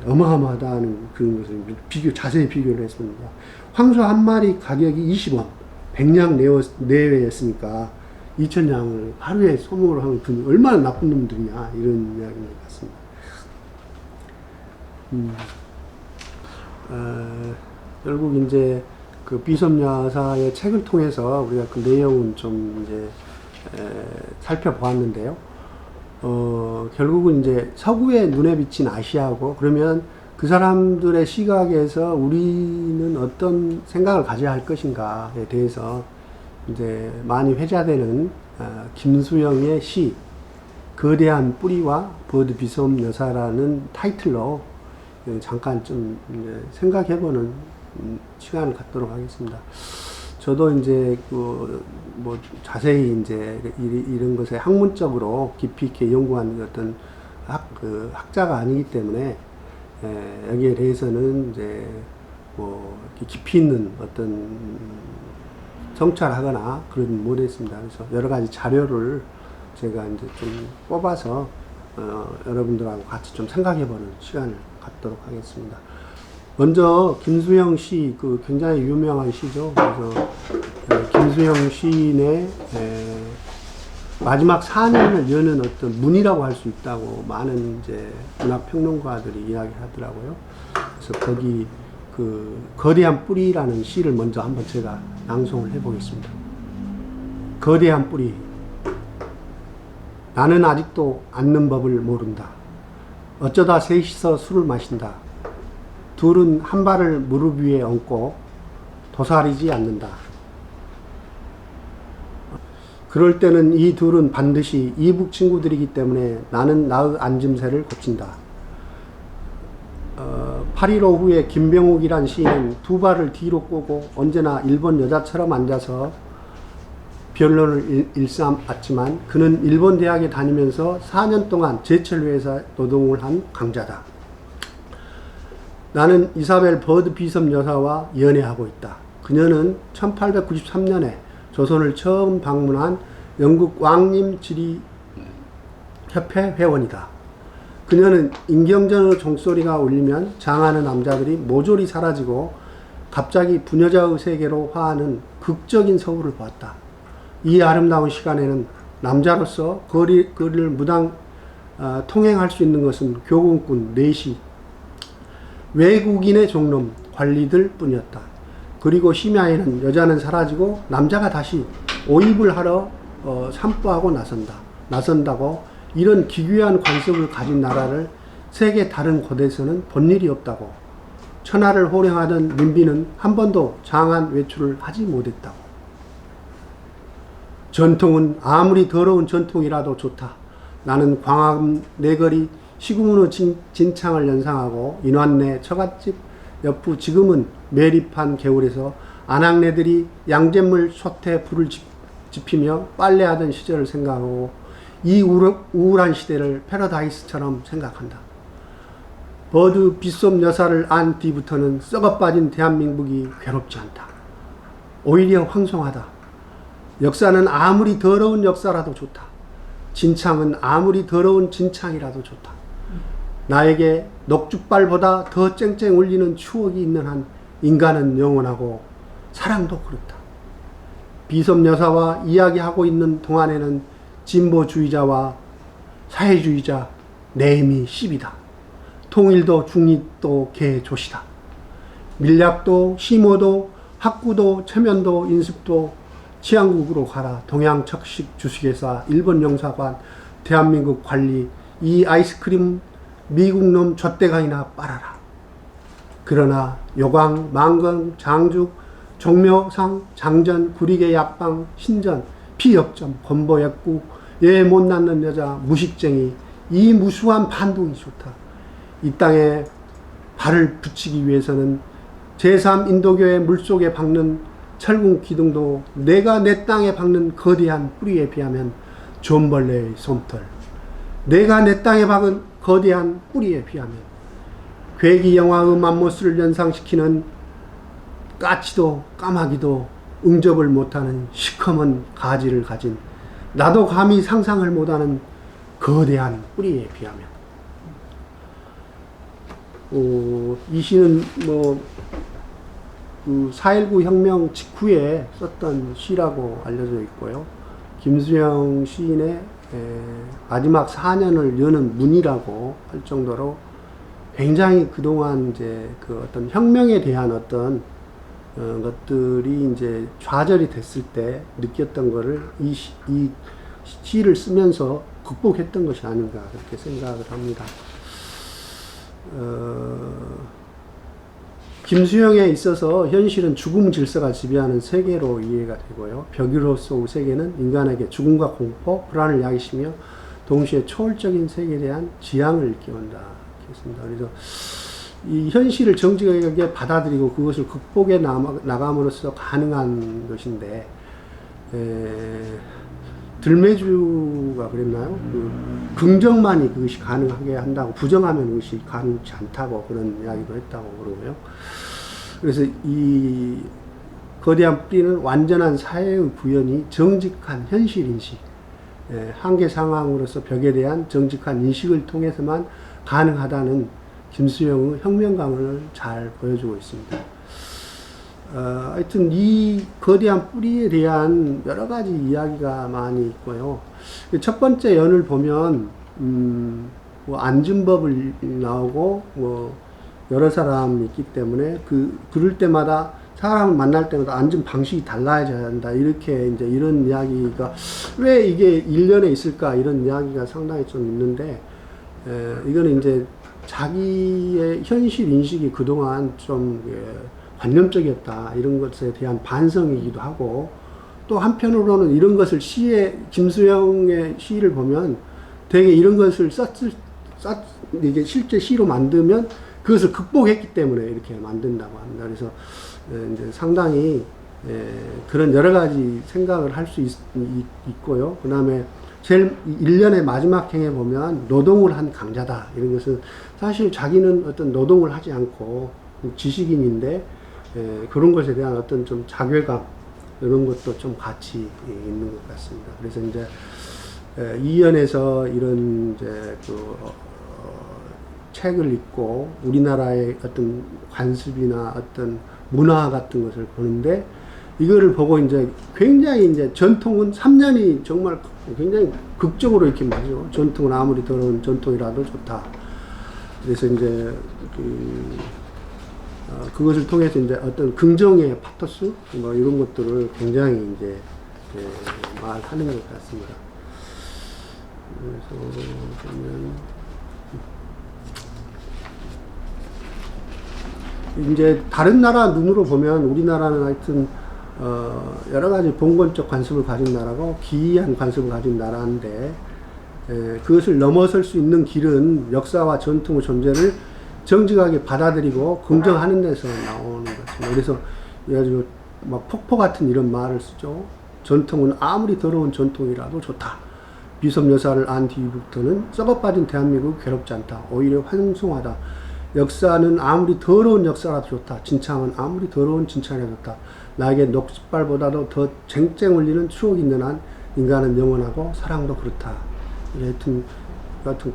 어마어마하다는 그런 것을 자세히 비교를 했습니다. 황소 한 마리 가격이 20원, 100냥 내외였으니까 2,000냥을 하루에 소모를 하는 그 얼마나 나쁜 놈들이냐, 이런 이야기인 것 같습니다. 결국 이제 그 비숍 여사의 책을 통해서 우리가 그 내용은 좀 이제 살펴보았는데요. 결국은 이제 서구의 눈에 비친 아시아고, 그러면 그 사람들의 시각에서 우리는 어떤 생각을 가져야 할 것인가에 대해서 이제 많이 회자되는 김수영의 시 거대한 뿌리와 버드 비숍 여사라는 타이틀로 잠깐 좀 생각해보는 시간을 갖도록 하겠습니다. 저도 이제 뭐 자세히 이제 이런 것에 학문적으로 깊이 있게 연구한 어떤 학자가 아니기 때문에 여기에 대해서는 이제 뭐 깊이 있는 어떤 성찰하거나 그러진 못했습니다. 그래서 여러 가지 자료를 제가 이제 좀 뽑아서 여러분들하고 같이 좀 생각해보는 시간을 갖도록 하겠습니다. 먼저 김수영 시, 굉장히 유명한 시죠. 그래서 김수영 시인의 마지막 4년을 여는 어떤 문이라고 할 수 있다고 많은 이제 문학 평론가들이 이야기하더라고요. 그래서 거기 거대한 뿌리라는 시를 먼저 한번 제가 낭송을 해보겠습니다. 거대한 뿌리. 나는 아직도 앉는 법을 모른다. 어쩌다 셋이서 술을 마신다. 둘은 한 발을 무릎 위에 얹고 도사리지 않는다. 그럴 때는 이 둘은 반드시 이북 친구들이기 때문에 나는 나의 앉음새를 고친다. 8.15 후에 김병욱이란 시인은 두 발을 뒤로 꼬고 언제나 일본 여자처럼 앉아서 변론을 일삼았지만 그는 일본 대학에 다니면서 4년 동안 제철회사 노동을 한 강자다. 나는 이사벨 버드 비숍 여사와 연애하고 있다. 그녀는 1893년에 조선을 처음 방문한 영국 왕림 지리 협회 회원이다. 그녀는 인경전의 종소리가 울리면 장하는 남자들이 모조리 사라지고 갑자기 부녀자의 세계로 화하는 극적인 서울을 보았다. 이 아름다운 시간에는 남자로서 거리를 무당 통행할 수 있는 것은 교군꾼 넷이 외국인의 종놈 관리들 뿐이었다. 그리고 심야에는 여자는 사라지고 남자가 다시 오입을 하러 산보하고 나선다고 이런 기괴한 관습을 가진 나라를 세계 다른 곳에서는 본 일이 없다고. 천하를 호령하던 민비는 한 번도 장한 외출을 하지 못했다고. 전통은 아무리 더러운 전통이라도 좋다. 나는 광화문 내거리 시구문의 진창을 연상하고 인환내 처갓집 옆부 지금은 매립한 개울에서 아낙네들이 양잿물 솥에 불을 지피며 빨래하던 시절을 생각하고 이 우울한 시대를 패러다이스처럼 생각한다. 버드 비숍 여사를 안 뒤부터는 썩어빠진 대한민국이 괴롭지 않다. 오히려 황송하다. 역사는 아무리 더러운 역사라도 좋다. 진창은 아무리 더러운 진창이라도 좋다. 나에게 녹죽발보다 더 쨍쨍 울리는 추억이 있는 한 인간은 영원하고 사랑도 그렇다. 비숍 여사와 이야기하고 있는 동안에는 진보주의자와 사회주의자 내임이 시비다. 통일도 중립도 개조시다. 밀약도 심호도 학구도 체면도 인습도 치안국으로 가라. 동양척식 주식회사 일본 영사관 대한민국 관리 이 아이스크림 미국놈 젖대강이나 빨아라. 그러나 요강, 망건, 장죽, 종묘상, 장전, 구리개 약방, 신전, 피역점, 건보약국, 애 못 낳는 여자, 무식쟁이 이 무수한 반동이 좋다. 이 땅에 발을 붙이기 위해서는 제3 인도교의 물속에 박는 철근 기둥도 내가 내 땅에 박는 거대한 뿌리에 비하면 존벌레의 솜털, 내가 내 땅에 박은 거대한 뿌리에 비하면 괴기 영화의 맘모스를 연상시키는 까치도 까마귀도 응접을 못하는 시커먼 가지를 가진 나도 감히 상상을 못하는 거대한 뿌리에 비하면. 이 시는 그 4.19 혁명 직후에 썼던 시라고 알려져 있고요. 김수영 시인의 마지막 4년을 여는 문이라고 할 정도로 굉장히 그동안 이제 그 어떤 혁명에 대한 어떤 것들이 이제 좌절이 됐을 때 느꼈던 거를 이 시를 쓰면서 극복했던 것이 아닌가 그렇게 생각을 합니다. 김수영에 있어서 현실은 죽음 질서가 지배하는 세계로 이해가 되고요. 벽유로서의 세계는 인간에게 죽음과 공포, 불안을 야기시며 동시에 초월적인 세계에 대한 지향을 일깨운다. 그렇습니다. 그래서 이 현실을 정직하게 받아들이고 그것을 극복해 나감으로써 가능한 것인데, 들매주가 그랬나요? 긍정만이 그것이 가능하게 한다고, 부정하면 그것이 가능치 않다고 그런 이야기도 했다고 그러고요. 그래서 이 거대한 뿌리는 완전한 사회의 구현이 정직한 현실인식, 한계 상황으로서 벽에 대한 정직한 인식을 통해서만 가능하다는 김수영의 혁명감을 잘 보여주고 있습니다. 하여튼 이 거대한 뿌리에 대한 여러 가지 이야기가 많이 있고요. 첫 번째 연을 보면 안진법을 나오고 여러 사람이 있기 때문에 그럴 때마다 사람을 만날 때마다 앉은 방식이 달라져야 한다. 이렇게 이제 이런 이야기가 왜 이게 1년에 있을까 이런 이야기가 상당히 좀 있는데, 이거는 이제 자기의 현실 인식이 그동안 좀 관념적이었다 이런 것에 대한 반성이기도 하고, 또 한편으로는 이런 것을 김수영의 시를 보면 되게 이런 것을 이게 실제 시로 만들면 그것을 극복했기 때문에 이렇게 만든다고 합니다. 그래서 이제 상당히 그런 여러 가지 생각을 할 수 있고요. 그 다음에 제일 1년의 마지막 행에 보면 노동을 한 강자다 이런 것은 사실 자기는 어떤 노동을 하지 않고 지식인인데 그런 것에 대한 어떤 좀 자괴감 이런 것도 좀 같이 있는 것 같습니다. 그래서 이제 이연에서 이런 이제 책을 읽고 우리나라의 어떤 관습이나 어떤 문화 같은 것을 보는데, 이거를 보고 이제 굉장히 이제 전통은 3년이 정말 굉장히 극적으로 이렇게 말이죠. 전통은 아무리 더러운 전통이라도 좋다. 그래서 이제 그것을 통해서 이제 어떤 긍정의 파토스 이런 것들을 굉장히 이제 말하는 것 같습니다. 그래서 보면 이제 다른 나라 눈으로 보면 우리나라는 하여튼 여러 가지 봉건적 관습을 가진 나라고 기이한 관습을 가진 나라인데, 그것을 넘어설 수 있는 길은 역사와 전통의 존재를 정직하게 받아들이고 긍정하는 데서 나오는 것 같습니다. 그래서 아주 막 폭포 같은 이런 말을 쓰죠. 전통은 아무리 더러운 전통이라도 좋다. 비섭 여사를 안 뒤부터는 썩어빠진 대한민국 괴롭지 않다. 오히려 환송하다. 역사는 아무리 더러운 역사라도 좋다. 진창은 아무리 더러운 진창이라도 좋다. 나에게 녹십발보다도 더 쟁쟁 울리는 추억이 있는 한 인간은 영원하고 사랑도 그렇다. 하여튼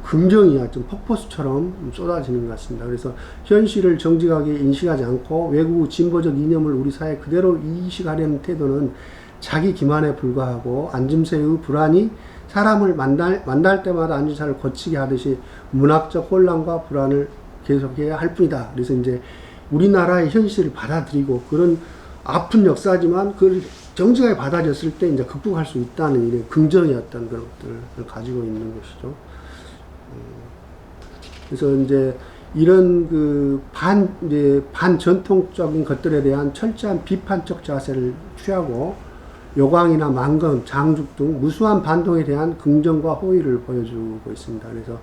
긍정이 좀 폭포수처럼 쏟아지는 것 같습니다. 그래서 현실을 정직하게 인식하지 않고 외국 진보적 이념을 우리 사회에 그대로 이식하려는 태도는 자기 기만에 불과하고 앉음새의 불안이 사람을 만날 때마다 앉음새를 거치게 하듯이 문학적 혼란과 불안을 계속해야 할 뿐이다. 그래서 이제 우리나라의 현실을 받아들이고 그런 아픈 역사지만 그걸 정직하게 받아들였을 때 이제 극복할 수 있다는 이런 긍정의 어떤 그런 것들을 가지고 있는 것이죠. 그래서 이제 이런 반전통적인 것들에 대한 철저한 비판적 자세를 취하고 요광이나 만금, 장죽 등 무수한 반동에 대한 긍정과 호의를 보여주고 있습니다. 그래서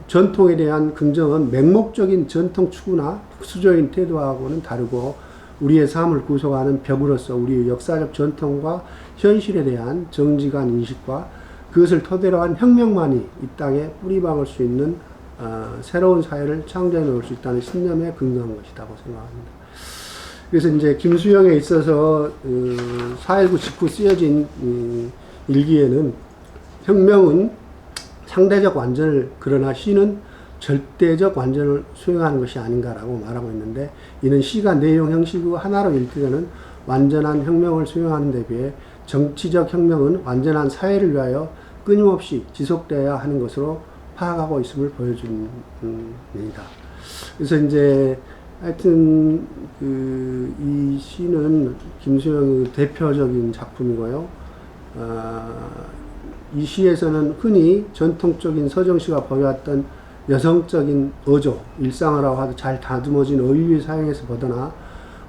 전통에 대한 긍정은 맹목적인 전통 추구나 수조인 태도하고는 다르고 우리의 삶을 구성하는 벽으로서 우리의 역사적 전통과 현실에 대한 정직한 인식과 그것을 토대로 한 혁명만이 이 땅에 뿌리 박을 수 있는 새로운 사회를 창조해 놓을 수 있다는 신념에 근거한 것이라고 생각합니다. 그래서 이제 김수영에 있어서 4.19 직후 쓰여진 일기에는 혁명은 상대적 완전을, 그러나 시는 절대적 완전을 수행하는 것이 아닌가라고 말하고 있는데, 이는 시가 내용 형식의 하나로 일틀에는 완전한 혁명을 수행하는 데 비해 정치적 혁명은 완전한 사회를 위하여 끊임없이 지속되어야 하는 것으로 파악하고 있음을 보여줍니다. 그래서 이제 하여튼 이 시는 김수영의 대표적인 작품이고요. 이 시에서는 흔히 전통적인 서정시가 보여왔던 여성적인 어조, 일상어라고 하도 잘 다듬어진 어휘의 사용에서 벗어나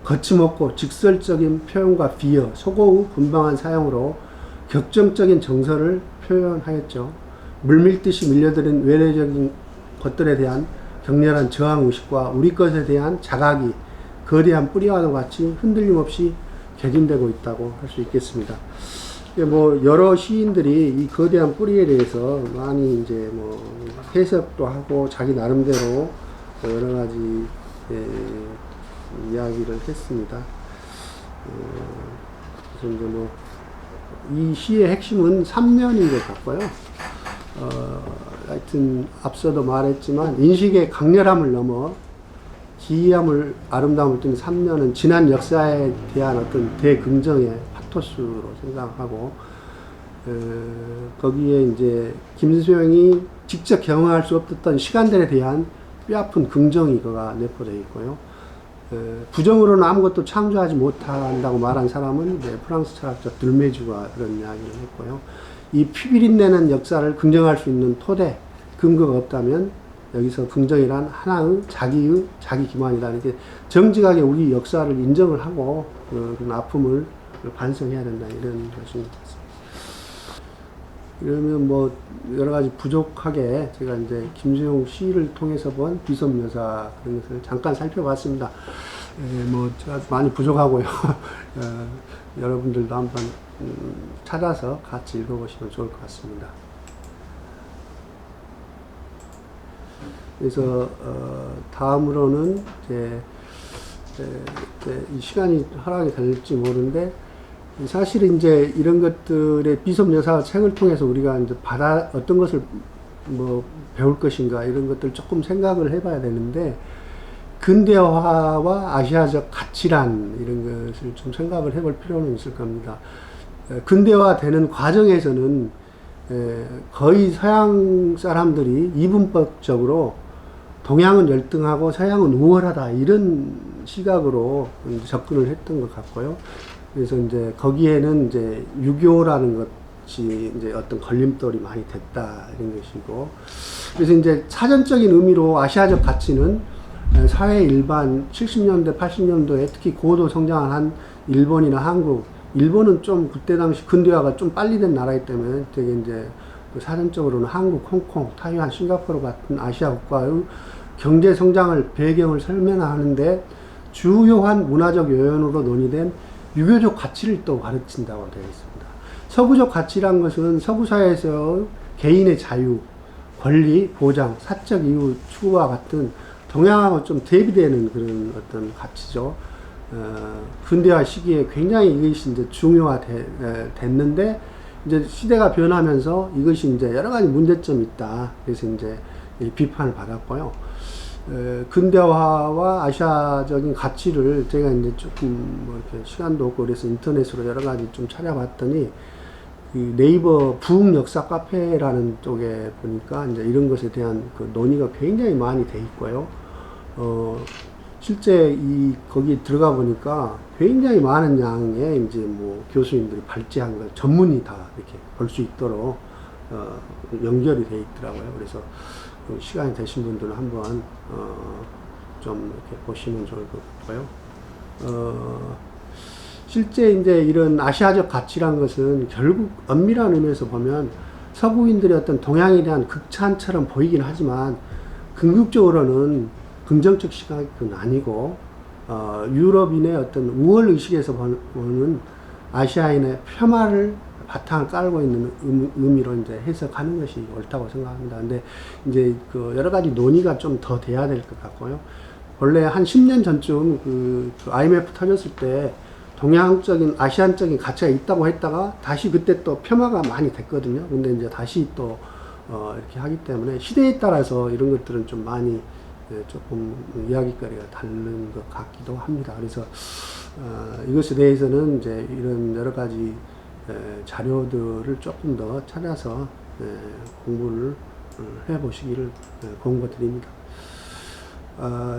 거침없고 직설적인 표현과 비어, 속어의 분방한 사용으로 격정적인 정서를 표현하였죠. 물밀듯이 밀려드는 외래적인 것들에 대한 격렬한 저항의식과 우리 것에 대한 자각이 거대한 뿌리와도 같이 흔들림 없이 개진되고 있다고 할 수 있겠습니다. 뭐 여러 시인들이 이 거대한 뿌리에 대해서 많이 이제 뭐 해석도 하고 자기 나름대로 여러 가지 이야기를 했습니다. 그래서 이제 뭐 이 시의 핵심은 3년인 것 같고요. 하여튼 앞서도 말했지만 인식의 강렬함을 넘어 기이함을, 아름다움을 띠는 3년은 지난 역사에 대한 어떤 대긍정의 파토스로 생각하고, 거기에 이제 김수영이 직접 경험할 수 없었던 시간들에 대한 뼈아픈 긍정이 그가 내포되어 있고요. 부정으로는 아무것도 창조하지 못한다고 말한 사람은 이제 프랑스 철학자 들메주가 그런 이야기를 했고요. 이 피비린내는 역사를 긍정할 수 있는 토대, 근거가 없다면 여기서 긍정이란 하나의 자기 기만이다. 이렇게 정직하게 우리 역사를 인정을 하고 그런 아픔을 반성해야 된다. 이런 것입니다. 그러면 뭐 여러 가지 부족하게 제가 이제 김수영 시를 통해서 본 비섭묘사 그런 것을 잠깐 살펴봤습니다. 뭐 제가 많이 부족하고요. 여러분들도 한번 찾아서 같이 읽어보시면 좋을 것 같습니다. 그래서 다음으로는 이제 이 시간이 허락이 될지 모르는데, 사실은 이제 이런 것들의 비섭묘사 책을 통해서 우리가 이제 어떤 것을 뭐 배울 것인가 이런 것들 조금 생각을 해봐야 되는데, 근대화와 아시아적 가치란 이런 것을 좀 생각을 해볼 필요는 있을 겁니다. 근대화되는 과정에서는 거의 서양 사람들이 이분법적으로 동양은 열등하고 서양은 우월하다 이런 시각으로 접근을 했던 것 같고요. 그래서 이제 거기에는 이제 유교라는 것이 이제 어떤 걸림돌이 많이 됐다 이런 것이고, 그래서 이제 사전적인 의미로 아시아적 가치는 사회 일반 70년대 80년도에 특히 고도 성장을 한 일본이나 한국, 일본은 좀 그때 당시 근대화가 좀 빨리 된 나라이기 때문에 되게 이제 사전적으로는 한국, 홍콩, 타이완, 싱가포르 같은 아시아 국가의 경제 성장을 배경을 설명하는데 주요한 문화적 요인으로 논의된 유교적 가치를 또 가르친다고 되어 있습니다. 서구적 가치란 것은 서구 사회에서 개인의 자유, 권리, 보장, 사적 이유 추구와 같은 동양하고 좀 대비되는 그런 어떤 가치죠. 근대화 시기에 굉장히 이것이 이제 중요화됐는데, 이제 시대가 변하면서 이것이 이제 여러 가지 문제점이 있다. 그래서 이제 비판을 받았고요. 근대화와 아시아적인 가치를 제가 이제 조금 뭐 이렇게 시간도 없고 그래서 인터넷으로 여러 가지 좀 찾아봤더니, 그 네이버 부흥 역사 카페라는 쪽에 보니까 이제 이런 것에 대한 그 논의가 굉장히 많이 돼 있고요. 실제 거기 들어가 보니까 굉장히 많은 양의 이제 뭐 교수님들이 발제한 걸 전문이 다 이렇게 볼 수 있도록 연결이 돼 있더라고요. 그래서 시간이 되신 분들은 한번 좀 이렇게 보시면 좋을 것 같고요. 실제 이제 이런 아시아적 가치란 것은 결국 엄밀한 의미에서 보면 서구인들의 어떤 동양에 대한 극찬처럼 보이긴 하지만 궁극적으로는 긍정적 시각은 아니고 유럽인의 어떤 우월 의식에서 보는 아시아인의 폄하를 바탕을 깔고 있는 의미로 이제 해석하는 것이 옳다고 생각합니다. 근데 이제 그 여러 가지 논의가 좀 더 돼야 될 것 같고요. 원래 한 10년 전쯤 그 IMF 터졌을 때 동양적인 아시안적인 가치가 있다고 했다가 다시 그때 또 폄하가 많이 됐거든요. 근데 이제 다시 또 이렇게 하기 때문에 시대에 따라서 이런 것들은 좀 많이 조금 이야기거리가 다른 것 같기도 합니다. 그래서 이것에 대해서는 이제 이런 여러 가지 자료들을 조금 더 찾아서 공부를 해보시기를 권고드립니다.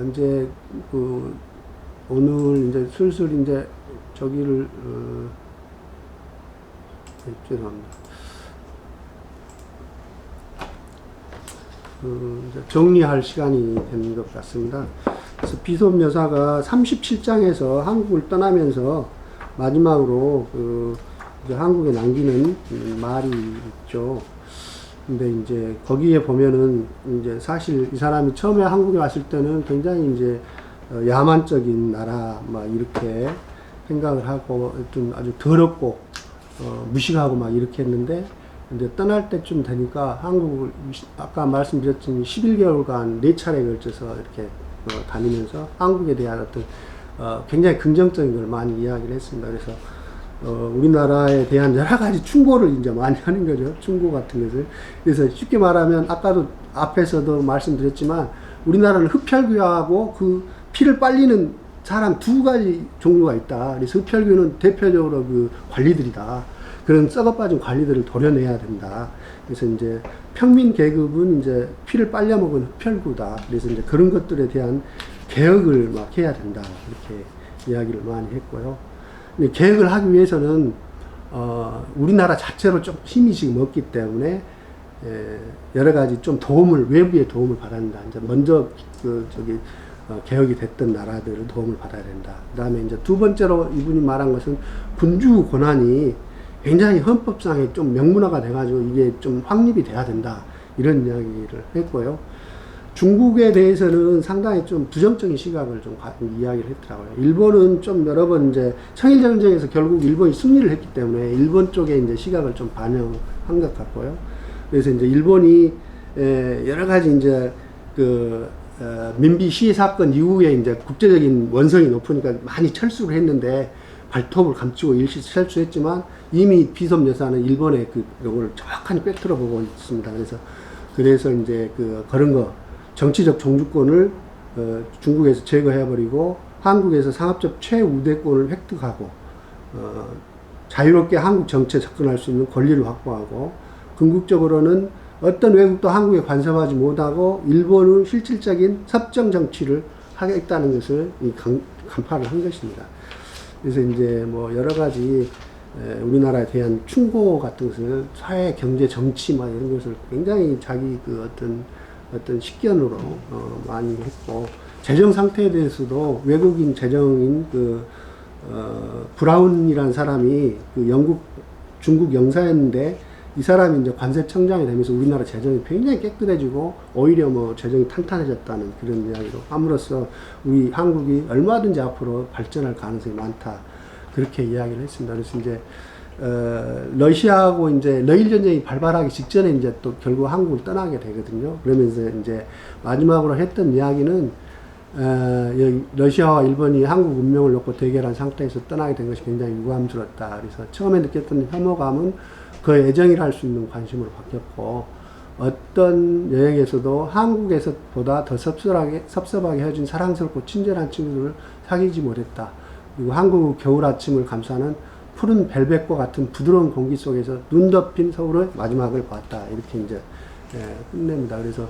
이제 그 오늘 이제 슬슬 이제 저기를 죄송합니다. 이제 정리할 시간이 되는 것 같습니다. 그래서 비숍 여사가 37장에서 한국을 떠나면서 마지막으로 이제 한국에 남기는 말이 있죠. 근데 이제 거기에 보면은 이제 사실 이 사람이 처음에 한국에 왔을 때는 굉장히 이제 야만적인 나라 막 이렇게 생각을 하고 좀 아주 더럽고 무식하고 막 이렇게 했는데 이제 떠날 때쯤 되니까 한국을 아까 말씀드렸지만 11개월간 4차례에 걸쳐서 이렇게 다니면서 한국에 대한 어떤 굉장히 긍정적인 걸 많이 이야기를 했습니다. 그래서 우리나라에 대한 여러 가지 충고를 이제 많이 하는 거죠. 충고 같은 것을. 그래서 쉽게 말하면 아까도 앞에서도 말씀드렸지만 우리나라는 흡혈귀하고 그 피를 빨리는 사람 두 가지 종류가 있다. 그래서 흡혈귀는 대표적으로 그 관리들이다. 그런 썩어빠진 관리들을 도려내야 된다. 그래서 이제 평민 계급은 이제 피를 빨려먹은 흡혈귀다. 그래서 이제 그런 것들에 대한 개혁을 막 해야 된다. 이렇게 이야기를 많이 했고요. 근데 개혁을 하기 위해서는 우리나라 자체로 좀 힘이 지금 없기 때문에 여러 가지 좀 외부의 도움을 받아야 된다. 이제 먼저 개혁이 됐던 나라들을 도움을 받아야 된다. 그 다음에 이제 두 번째로 이분이 말한 것은 군주 권한이 굉장히 헌법상에 좀 명문화가 돼가지고 이게 좀 확립이 돼야 된다. 이런 이야기를 했고요. 중국에 대해서는 상당히 좀 부정적인 시각을 좀 이야기를 했더라고요. 일본은 좀 여러 번 이제 청일전쟁에서 결국 일본이 승리를 했기 때문에 일본 쪽에 이제 시각을 좀 반영한 것 같고요. 그래서 이제 일본이 여러 가지 이제 민비 시위 사건 이후에 이제 국제적인 원성이 높으니까 많이 철수를 했는데 발톱을 감추고 일시 철수했지만 이미 비숍 여사는 일본의 요거를 정확하게 꿰뚫어 보고 있습니다. 그래서 이제 그런 거 정치적 종주권을 중국에서 제거해버리고 한국에서 상업적 최우대권을 획득하고 자유롭게 한국 정치에 접근할 수 있는 권리를 확보하고 궁극적으로는 어떤 외국도 한국에 간섭하지 못하고 일본은 실질적인 섭정 정치를 하겠다는 것을 간파를 한 것입니다. 그래서 이제 뭐 여러 가지 우리나라에 대한 충고 같은 것을 사회, 경제, 정치 막 이런 것을 굉장히 자기 어떤 식견으로 많이 했고 재정 상태에 대해서도 외국인 재정인 브라운이라는 사람이 중국 영사였는데 이 사람이 이제 관세청장이 되면서 우리나라 재정이 굉장히 깨끗해지고 오히려 뭐 재정이 탄탄해졌다는 그런 이야기로 함으로써 우리 한국이 얼마든지 앞으로 발전할 가능성이 많다. 그렇게 이야기를 했습니다. 그래서 이제 러시아하고 이제 러일 전쟁이 발발하기 직전에 이제 또 결국 한국을 떠나게 되거든요. 그러면서 이제 마지막으로 했던 이야기는 러시아와 일본이 한국 운명을 놓고 대결한 상태에서 떠나게 된 것이 굉장히 유감스럽다. 그래서 처음에 느꼈던 혐오감은 그 애정이라 할 수 있는 관심으로 바뀌었고 어떤 여행에서도 한국에서 보다 더 섭섭하게 헤어진 사랑스럽고 친절한 친구들을 사귀지 못했다. 그리고 한국 겨울 아침을 감싸는 푸른 벨벳과 같은 부드러운 공기 속에서 눈 덮인 서울의 마지막을 봤다. 이렇게 이제 끝냅니다. 그래서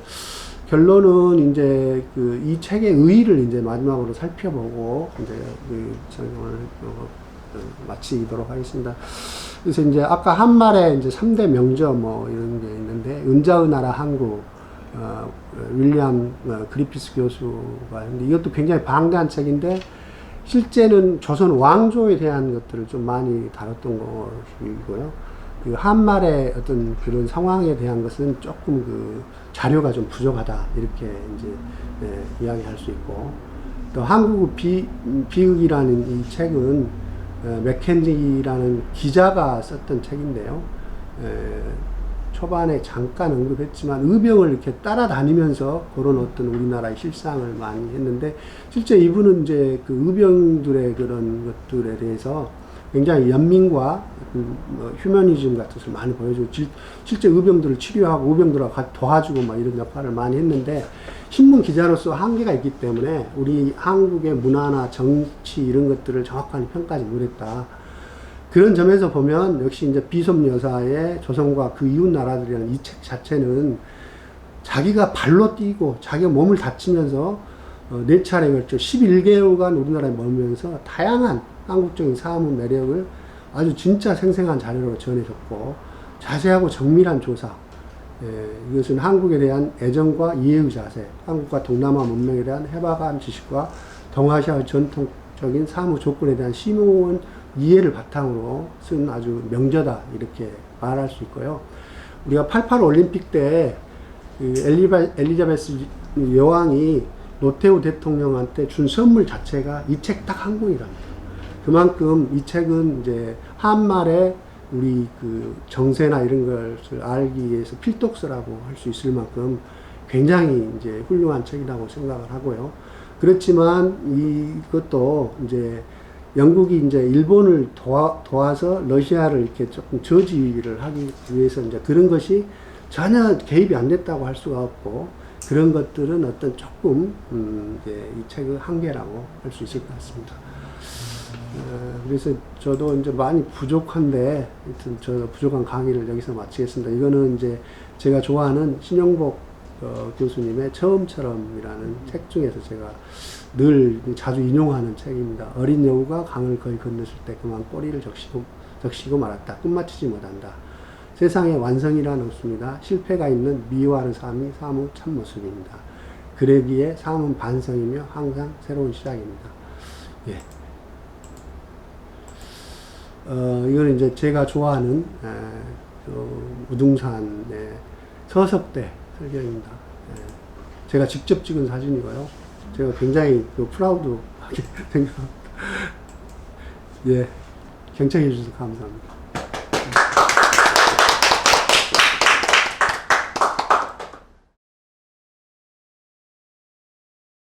결론은 이제 이 책의 의의를 이제 마지막으로 살펴보고 이제 설명을 마치도록 하겠습니다. 그래서 이제 아까 한 말에 이제 3대 명저 뭐 이런 게 있는데 은자의 나라 한국 윌리엄 그리피스 교수가 했는데 이것도 굉장히 방대한 책인데 실제는 조선 왕조에 대한 것들을 좀 많이 다뤘던 것이고요. 그 한말의 어떤 그런 상황에 대한 것은 조금 자료가 좀 부족하다 이렇게 이제 이야기할 수 있고 또 한국 비극이라는 이 책은 맥켄지라는 기자가 썼던 책인데요. 초반에 잠깐 언급했지만 의병을 이렇게 따라다니면서 그런 어떤 우리나라의 실상을 많이 했는데, 실제 이분은 이제 그 의병들의 그런 것들에 대해서 굉장히 연민과 휴머니즘 같은 것을 많이 보여주고, 실제 의병들을 치료하고 의병들하고 같이 도와주고 막 이런 역할을 많이 했는데, 신문 기자로서 한계가 있기 때문에 우리 한국의 문화나 정치 이런 것들을 정확하게 평가하지 못했다. 그런 점에서 보면 역시 이제 비숍 여사의 조선과 그 이웃 나라들이라는 이 책 자체는 자기가 발로 뛰고 자기가 몸을 다치면서 4차례에 걸쳐 11개월간 우리나라에 머물면서 다양한 한국적인 사무 매력을 아주 진짜 생생한 자료로 전해줬고, 자세하고 정밀한 조사, 이것은 한국에 대한 애정과 이해의 자세, 한국과 동남아 문명에 대한 해박한 지식과 동아시아의 전통적인 사무 조건에 대한 심오한 이해를 바탕으로 쓴 아주 명저다, 이렇게 말할 수 있고요. 우리가 88 올림픽 때 엘리자베스 여왕이 노태우 대통령한테 준 선물 자체가 이 책 딱 한 권이랍니다. 그만큼 이 책은 이제 한말에 우리 그 정세나 이런 것을 알기 위해서 필독서라고 할 수 있을 만큼 굉장히 이제 훌륭한 책이라고 생각을 하고요. 그렇지만 이것도 이제 영국이 이제 일본을 도와서 러시아를 이렇게 조금 저지를 하기 위해서 이제 그런 것이 전혀 개입이 안 됐다고 할 수가 없고, 그런 것들은 어떤 조금 이제 이 책의 한계라고 할 수 있을 것 같습니다. 그래서 저도 이제 많이 부족한데, 하여튼 저 부족한 강의를 여기서 마치겠습니다. 이거는 이제 제가 좋아하는 신영복 교수님의 처음처럼이라는 책 중에서 제가 늘 자주 인용하는 책입니다. 어린 여우가 강을 거의 건넜을 때 그만 꼬리를 적시고 말았다. 끝마치지 못한다. 세상에 완성이란 없습니다. 실패가 있는 미워하는 삶이 사무 참모습입니다. 그러기에 삶은 반성이며 항상 새로운 시작입니다. 예. 이거는 이제 제가 좋아하는 우등산의 서석대 설경입니다. 제가 직접 찍은 사진이고요. 제가 굉장히 프라우드하게 생각합니다. 예, 경청해 주셔서 감사합니다.